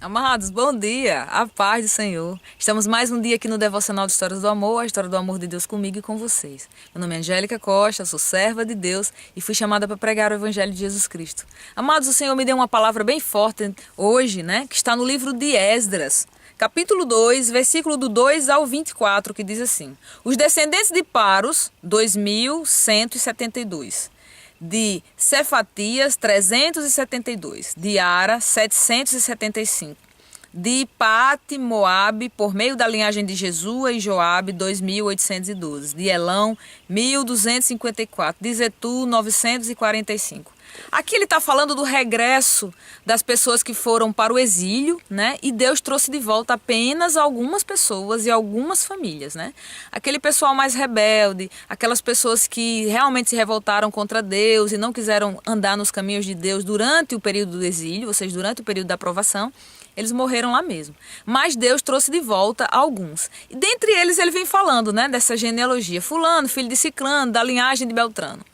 Amados, bom dia, a paz do Senhor. Estamos mais um dia aqui no Devocional de Histórias do Amor, a história do amor de Deus comigo e com vocês. Meu nome é Angélica Costa, sou serva de Deus e fui chamada para pregar o Evangelho de Jesus Cristo. Amados, o Senhor me deu uma palavra bem forte hoje, que está no livro de Esdras, capítulo 2, versículo do 2 ao 24, que diz assim: Os descendentes de Paros, 2172. De Cefatias, 372, de Ara, 775, de Paate, Moabe, por meio da linhagem de Jesua e Joabe, 2.812, de Elão, 1.254, de Zetu, 945. Aqui ele está falando do regresso das pessoas que foram para o exílio, e Deus trouxe de volta apenas algumas pessoas e algumas famílias, Aquele pessoal mais rebelde, aquelas pessoas que realmente se revoltaram contra Deus e não quiseram andar nos caminhos de Deus durante o período do exílio, ou seja, durante o período da provação, eles morreram lá mesmo. Mas Deus trouxe de volta alguns. E dentre eles ele vem falando, dessa genealogia. Fulano, filho de Ciclano, da linhagem de Beltrano.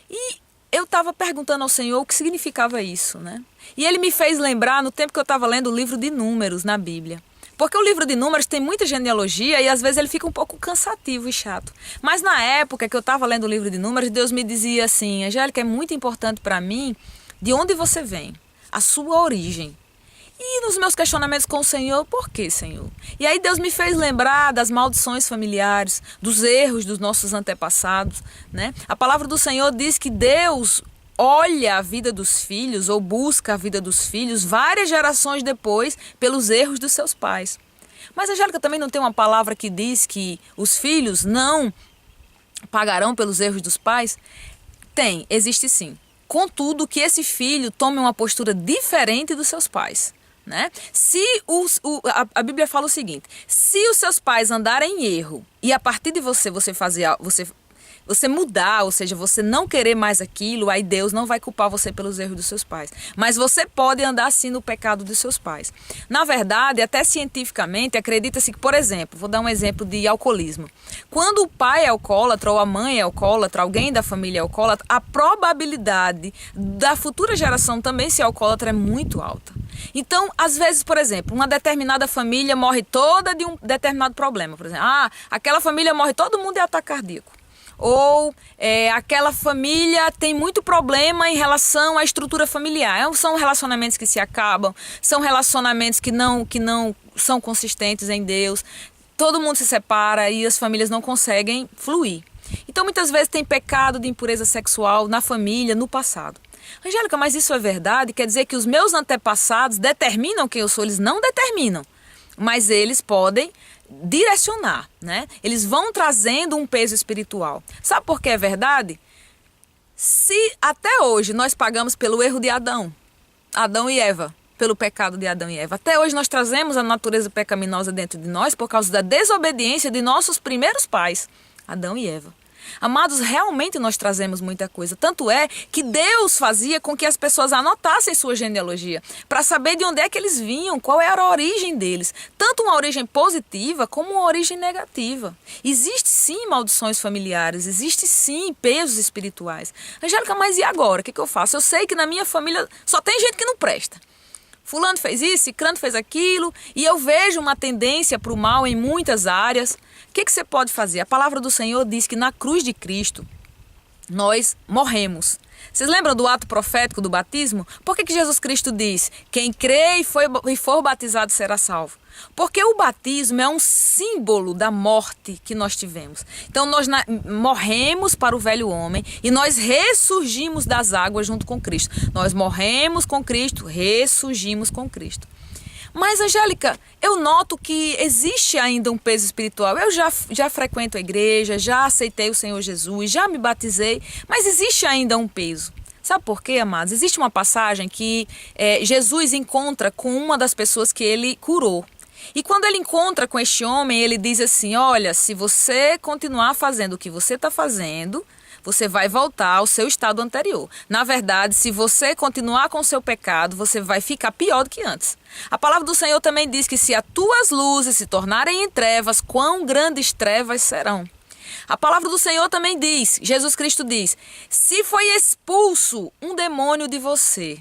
E eu estava perguntando ao Senhor o que significava isso, E ele me fez lembrar no tempo que eu estava lendo o livro de Números na Bíblia. Porque o livro de Números tem muita genealogia e às vezes ele fica um pouco cansativo e chato. Mas na época que eu estava lendo o livro de Números, Deus me dizia assim: Angélica, é muito importante para mim de onde você vem, a sua origem. E nos meus questionamentos com o Senhor, por que, Senhor? E aí Deus me fez lembrar das maldições familiares, dos erros dos nossos antepassados, A palavra do Senhor diz que Deus olha a vida dos filhos ou busca a vida dos filhos várias gerações depois pelos erros dos seus pais. Mas, Angélica, também não tem uma palavra que diz que os filhos não pagarão pelos erros dos pais? Tem, existe sim. Contudo, que esse filho tome uma postura diferente dos seus pais. Se a Bíblia fala o seguinte: se os seus pais andarem em erro e a partir de você mudar, ou seja, você não querer mais aquilo, aí Deus não vai culpar você pelos erros dos seus pais. Mas você pode andar sim no pecado dos seus pais. Na verdade, até cientificamente, acredita-se que, por exemplo, vou dar um exemplo de alcoolismo. Quando o pai é alcoólatra ou a mãe é alcoólatra, alguém da família é alcoólatra, a probabilidade da futura geração também ser alcoólatra é muito alta. Então, às vezes, por exemplo, uma determinada família morre toda de um determinado problema. Por exemplo, aquela família morre todo mundo de ataque cardíaco. Ou aquela família tem muito problema em relação à estrutura familiar. São relacionamentos que se acabam, são relacionamentos que não são consistentes em Deus. Todo mundo se separa e as famílias não conseguem fluir. Então, muitas vezes tem pecado de impureza sexual na família, no passado. Angélica, mas isso é verdade? Quer dizer que os meus antepassados determinam quem eu sou? Eles não determinam, mas eles podem direcionar, Eles vão trazendo um peso espiritual. Sabe por que é verdade? Se até hoje nós pagamos pelo erro de Adão e Eva, pelo pecado de Adão e Eva, até hoje nós trazemos a natureza pecaminosa dentro de nós por causa da desobediência de nossos primeiros pais, Adão e Eva. Amados, realmente nós trazemos muita coisa. Tanto é que Deus fazia com que as pessoas anotassem sua genealogia para saber de onde é que eles vinham, qual era a origem deles. Tanto uma origem positiva como uma origem negativa. Existe sim maldições familiares, existe sim pesos espirituais. Angélica, mas e agora? O que eu faço? Eu sei que na minha família só tem gente que não presta. Fulano fez isso, Ciclano fez aquilo, e eu vejo uma tendência para o mal em muitas áreas. O que você pode fazer? A palavra do Senhor diz que na cruz de Cristo nós morremos. Vocês lembram do ato profético do batismo? Por que Jesus Cristo diz: quem crê e for batizado será salvo? Porque o batismo é um símbolo da morte que nós tivemos. Então nós morremos para o velho homem e nós ressurgimos das águas junto com Cristo. Nós morremos com Cristo, ressurgimos com Cristo. Mas, Angélica, eu noto que existe ainda um peso espiritual. Eu já frequento a igreja, já aceitei o Senhor Jesus, já me batizei, mas existe ainda um peso. Sabe por quê, amados? Existe uma passagem que Jesus encontra com uma das pessoas que ele curou. E quando ele encontra com este homem, ele diz assim: olha, se você continuar fazendo o que você está fazendo, você vai voltar ao seu estado anterior. Na verdade, se você continuar com o seu pecado, você vai ficar pior do que antes. A palavra do Senhor também diz que se as tuas luzes se tornarem em trevas, quão grandes trevas serão. A palavra do Senhor também diz, Jesus Cristo diz: se foi expulso um demônio de você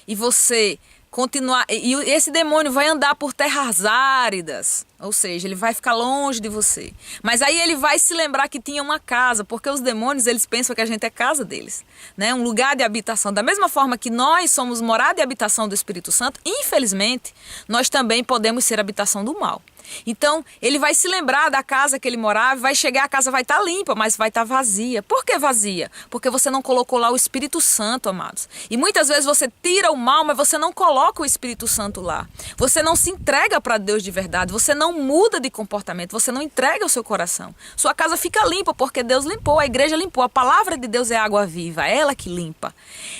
e você continuar, e esse demônio vai andar por terras áridas, ou seja, ele vai ficar longe de você. Mas aí ele vai se lembrar que tinha uma casa, porque os demônios, eles pensam que a gente é casa deles, né? Um lugar de habitação. Da mesma forma que nós somos morada e habitação do Espírito Santo, infelizmente, nós também podemos ser habitação do mal. Então, ele vai se lembrar da casa que ele morava, vai chegar, a casa vai estar limpa, mas vai estar vazia. Por que vazia? Porque você não colocou lá o Espírito Santo, amados. E muitas vezes você tira o mal, mas você não coloca o Espírito Santo lá. Você não se entrega para Deus de verdade, você não muda de comportamento, você não entrega o seu coração. Sua casa fica limpa porque Deus limpou, a igreja limpou. A palavra de Deus é água viva, é ela que limpa.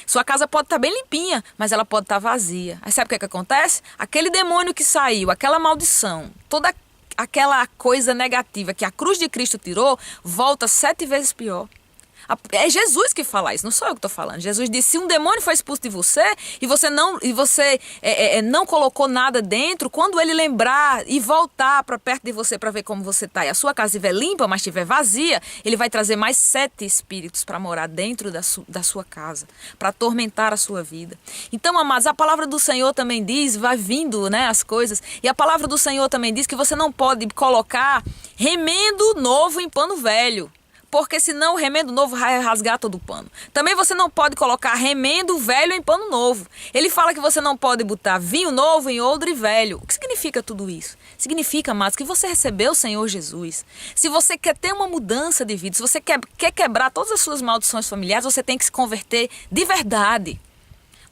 Sua casa pode estar bem limpinha, mas ela pode estar vazia. Aí sabe o que acontece? Aquele demônio que saiu, aquela maldição, toda aquela coisa negativa que a cruz de Cristo tirou, volta 7 vezes pior. É Jesus que fala isso, não sou eu que estou falando. Jesus disse, se um demônio foi expulso de você e você não colocou nada dentro, quando ele lembrar e voltar para perto de você para ver como você está, e a sua casa estiver limpa, mas estiver vazia, ele vai trazer mais 7 espíritos para morar dentro da sua casa, para atormentar a sua vida. Então, amados, a palavra do Senhor também diz, vai vindo, né, as coisas, e a palavra do Senhor também diz que você não pode colocar remendo novo em pano velho. Porque senão o remendo novo vai rasgar todo o pano. Também você não pode colocar remendo velho em pano novo. Ele fala que você não pode botar vinho novo em odre velho. O que significa tudo isso? Significa, amados, que você recebeu o Senhor Jesus. Se você quer ter uma mudança de vida, se você quer quebrar todas as suas maldições familiares, você tem que se converter de verdade.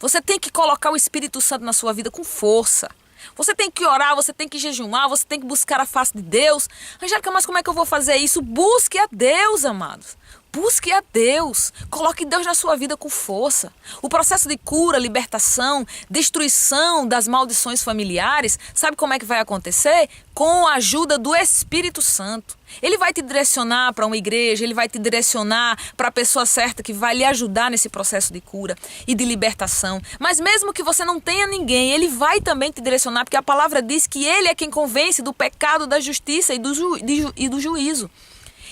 Você tem que colocar o Espírito Santo na sua vida com força. Você tem que orar, você tem que jejuar, você tem que buscar a face de Deus. Angélica, mas como é que eu vou fazer isso? Busque a Deus, amados. Busque a Deus. Coloque Deus na sua vida com força. O processo de cura, libertação, destruição das maldições familiares, sabe como é que vai acontecer? Com a ajuda do Espírito Santo. Ele vai te direcionar para uma igreja, ele vai te direcionar para a pessoa certa que vai lhe ajudar nesse processo de cura e de libertação. Mas mesmo que você não tenha ninguém, ele vai também te direcionar, porque a palavra diz que ele é quem convence do pecado, da justiça e do juízo.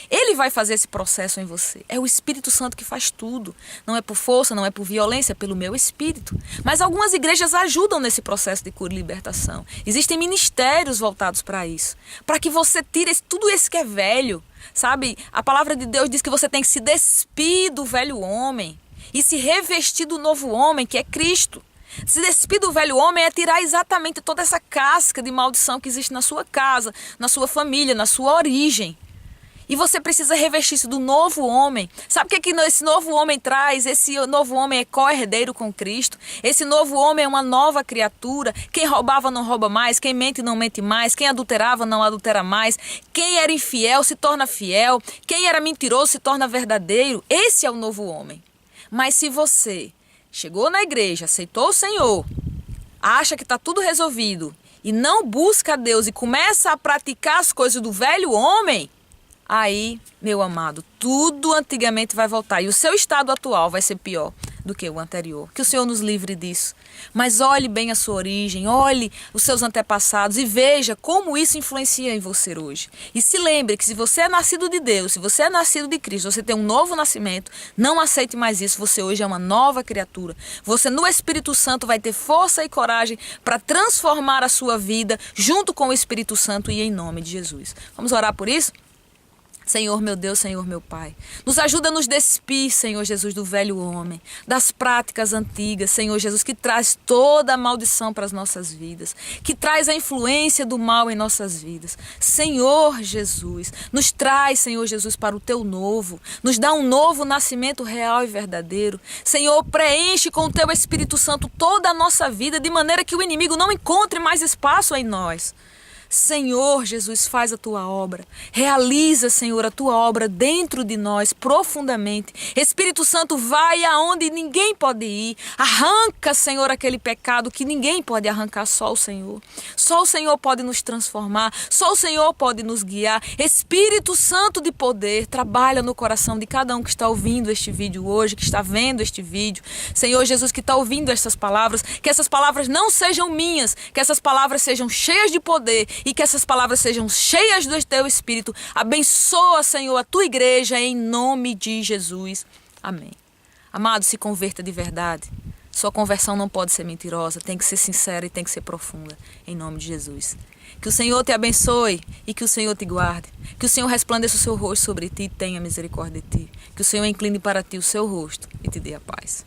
Ele vai fazer esse processo em você. É o Espírito Santo que faz tudo. Não é por força, não é por violência, é pelo meu Espírito. Mas algumas igrejas ajudam nesse processo de cura e libertação. Existem ministérios voltados para isso. Para que você tire tudo isso que é velho. Sabe? A palavra de Deus diz que você tem que se despir do velho homem e se revestir do novo homem, que é Cristo. Se despir do velho homem é tirar exatamente toda essa casca de maldição que existe na sua casa, na sua família, na sua origem. E você precisa revestir isso do novo homem. Sabe o que esse novo homem traz? Esse novo homem é co-herdeiro com Cristo. Esse novo homem é uma nova criatura. Quem roubava não rouba mais. Quem mente não mente mais. Quem adulterava não adultera mais. Quem era infiel se torna fiel. Quem era mentiroso se torna verdadeiro. Esse é o novo homem. Mas se você chegou na igreja, aceitou o Senhor, acha que está tudo resolvido e não busca a Deus e começa a praticar as coisas do velho homem, aí, meu amado, tudo antigamente vai voltar. E o seu estado atual vai ser pior do que o anterior. Que o Senhor nos livre disso. Mas olhe bem a sua origem, olhe os seus antepassados e veja como isso influencia em você hoje. E se lembre que se você é nascido de Deus, se você é nascido de Cristo, você tem um novo nascimento, não aceite mais isso. Você hoje é uma nova criatura. Você no Espírito Santo vai ter força e coragem para transformar a sua vida junto com o Espírito Santo e em nome de Jesus. Vamos orar por isso? Senhor meu Deus, Senhor meu Pai, nos ajuda a nos despir, Senhor Jesus, do velho homem, das práticas antigas, Senhor Jesus, que traz toda a maldição para as nossas vidas, que traz a influência do mal em nossas vidas. Senhor Jesus, nos traz, Senhor Jesus, para o Teu novo, nos dá um novo nascimento real e verdadeiro. Senhor, preenche com o Teu Espírito Santo toda a nossa vida, de maneira que o inimigo não encontre mais espaço em nós. Senhor Jesus, faz a tua obra, realiza, Senhor, a tua obra dentro de nós profundamente. Espírito Santo, vai aonde ninguém pode ir, arranca, Senhor, aquele pecado que ninguém pode arrancar, só o Senhor. Só o Senhor pode nos transformar, só o Senhor pode nos guiar. Espírito Santo de poder, trabalha no coração de cada um que está ouvindo este vídeo hoje, que está vendo este vídeo. Senhor Jesus, que está ouvindo essas palavras, que essas palavras não sejam minhas, que essas palavras sejam cheias de poder e que essas palavras sejam cheias do Teu Espírito. Abençoa, Senhor, a Tua igreja em nome de Jesus. Amém. Amado, se converta de verdade. Sua conversão não pode ser mentirosa, tem que ser sincera e tem que ser profunda, em nome de Jesus. Que o Senhor te abençoe e que o Senhor te guarde. Que o Senhor resplandeça o seu rosto sobre ti e tenha misericórdia de ti. Que o Senhor incline para ti o seu rosto e te dê a paz.